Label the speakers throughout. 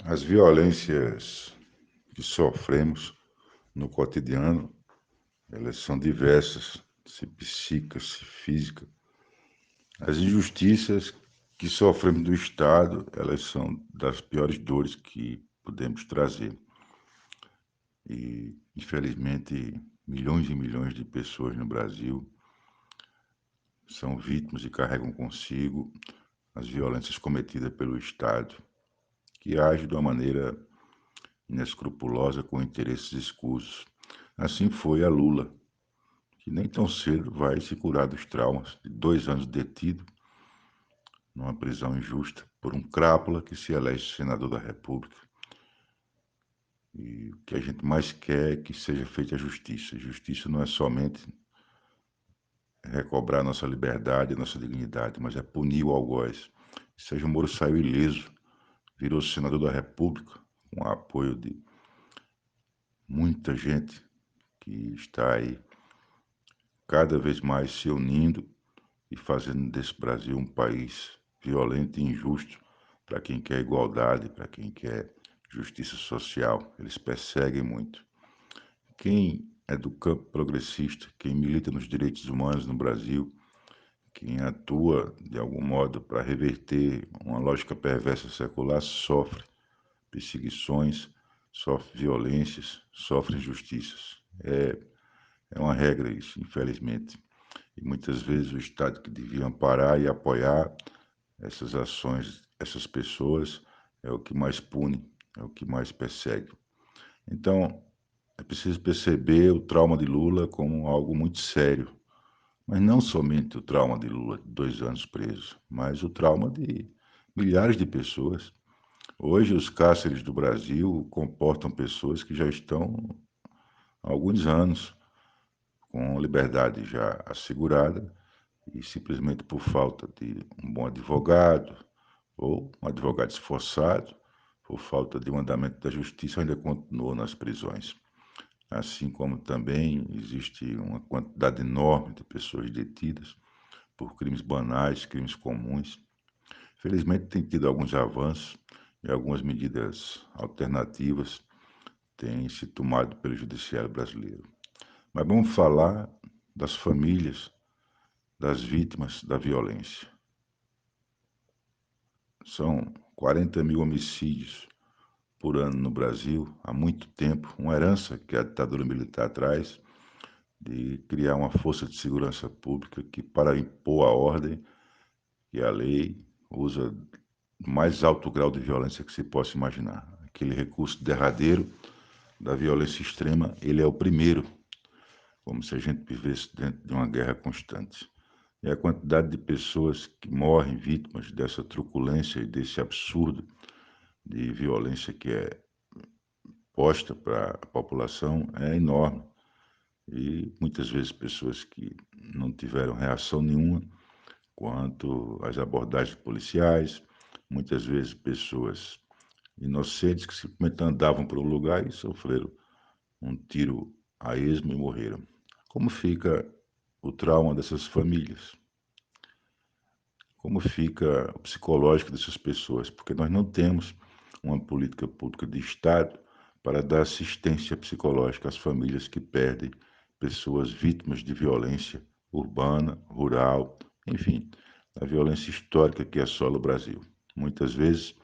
Speaker 1: As violências que sofremos no cotidiano, elas são diversas, se psíquicas, se físicas. As injustiças que sofremos do Estado, elas são das piores dores que podemos trazer. E, infelizmente, milhões e milhões de pessoas no Brasil são vítimas e carregam consigo as violências cometidas pelo Estado, que age de uma maneira inescrupulosa com interesses escusos. Assim foi a Lula, que nem tão cedo vai se curar dos traumas de 2 anos detido numa prisão injusta por um crápula que se elege senador da República. E o que a gente mais quer é que seja feita a justiça. Justiça não é somente recobrar nossa liberdade, nossa dignidade, mas é punir o algoz. Sérgio Moro saiu ileso, virou senador da República, com o apoio de muita gente que está aí cada vez mais se unindo e fazendo desse Brasil um país violento e injusto para quem quer igualdade, para quem quer justiça social. Eles perseguem muito. Quem é do campo progressista, quem milita nos direitos humanos no Brasil, quem atua de algum modo para reverter uma lógica perversa secular, sofre perseguições, sofre violências, sofre injustiças. É uma regra isso, infelizmente. E muitas vezes o Estado que devia amparar e apoiar essas ações, essas pessoas, é o que mais pune, é o que mais persegue. Então, é preciso perceber o trauma de Lula como algo muito sério, mas não somente o trauma de Lula, de 2 anos preso, mas o trauma de milhares de pessoas. Hoje, os cárceres do Brasil comportam pessoas que já estão há alguns anos com liberdade já assegurada e simplesmente por falta de um bom advogado ou um advogado esforçado, por falta de um andamento da justiça, ainda continuam nas prisões. Assim como também existe uma quantidade enorme de pessoas detidas por crimes banais, crimes comuns. Felizmente tem tido alguns avanços e algumas medidas alternativas têm se tomado pelo judiciário brasileiro. Mas vamos falar das famílias das vítimas da violência. São 40 mil homicídios por ano no Brasil, há muito tempo, uma herança que a ditadura militar traz de criar uma força de segurança pública que, para impor a ordem e a lei, usa o mais alto grau de violência que se possa imaginar. Aquele recurso derradeiro da violência extrema, ele é o primeiro, como se a gente vivesse dentro de uma guerra constante. E a quantidade de pessoas que morrem vítimas dessa truculência e desse absurdo de violência que é posta para a população é enorme. E muitas vezes pessoas que não tiveram reação nenhuma quanto às abordagens policiais, muitas vezes pessoas inocentes que simplesmente andavam por um lugar e sofreram um tiro a esmo e morreram. Como fica o trauma dessas famílias? Como fica o psicológico dessas pessoas? Porque nós não temos uma política pública de Estado para dar assistência psicológica às famílias que perdem pessoas vítimas de violência urbana, rural, enfim, a violência histórica que assola o Brasil. Muitas vezes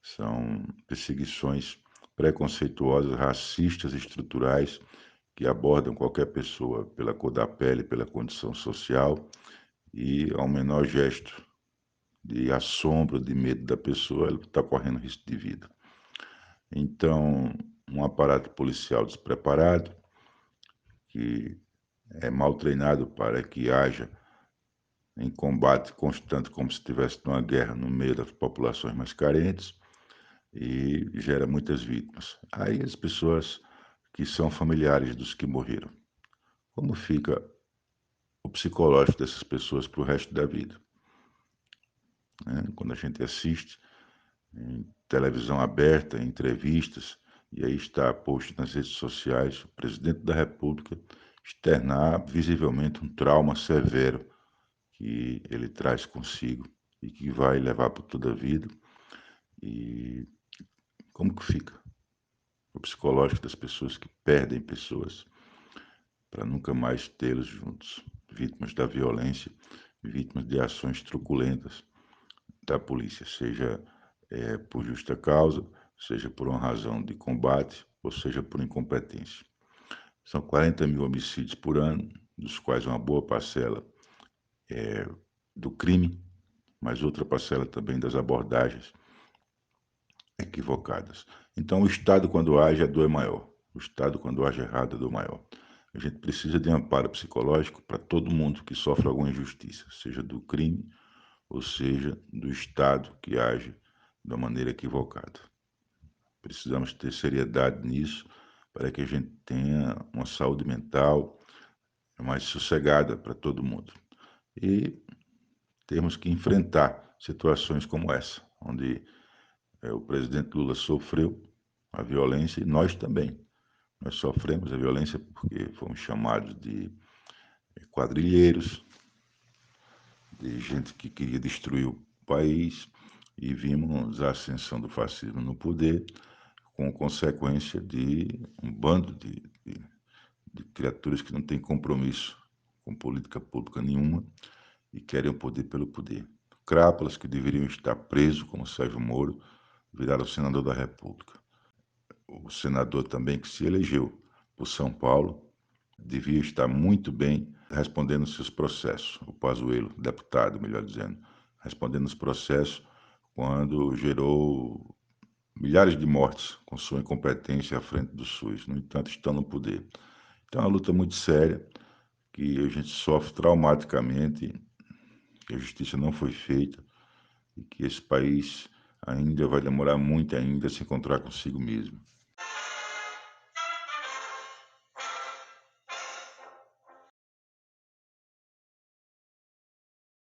Speaker 1: são perseguições preconceituosas, racistas, estruturais, que abordam qualquer pessoa pela cor da pele, pela condição social e ao menor gesto de assombro, de medo da pessoa, ela está correndo risco de vida. Então, um aparato policial despreparado, que é mal treinado para que haja em combate constante, como se estivesse numa guerra no meio das populações mais carentes, e gera muitas vítimas. Aí as pessoas que são familiares dos que morreram. Como fica o psicológico dessas pessoas para o resto da vida? Né? Quando a gente assiste em televisão aberta, em entrevistas, e aí está posto nas redes sociais, o presidente da República externar visivelmente um trauma severo que ele traz consigo e que vai levar por toda a vida. E como que fica o psicológico das pessoas que perdem pessoas para nunca mais tê-los juntos, vítimas da violência, vítimas de ações truculentas da polícia, seja por justa causa, seja por uma razão de combate, ou seja por incompetência. São 40 mil homicídios por ano, dos quais uma boa parcela é do crime, mas outra parcela também das abordagens equivocadas. Então, o Estado, quando age, a dor é maior. O Estado, quando age errado, a dor é maior. A gente precisa de amparo psicológico para todo mundo que sofre alguma injustiça, seja do crime ou seja do Estado que age da maneira equivocada. Precisamos ter seriedade nisso para que a gente tenha uma saúde mental mais sossegada para todo mundo. E temos que enfrentar situações como essa, onde o presidente Lula sofreu a violência e nós também. Nós sofremos a violência porque fomos chamados de quadrilheiros, de gente que queria destruir o país e vimos a ascensão do fascismo no poder com consequência de um bando de criaturas que não têm compromisso com política pública nenhuma e querem o poder pelo poder. Crápulas que deveriam estar presos, como Sérgio Moro, viraram senador da República. O senador também que se elegeu por São Paulo devia estar muito bem respondendo seus processos. O Pazuello, deputado, melhor dizendo, respondendo os processos quando gerou milhares de mortes com sua incompetência à frente do SUS. No entanto, estão no poder. Então, é uma luta muito séria que a gente sofre traumaticamente, que a justiça não foi feita e que esse país ainda vai demorar muito ainda a se encontrar consigo mesmo.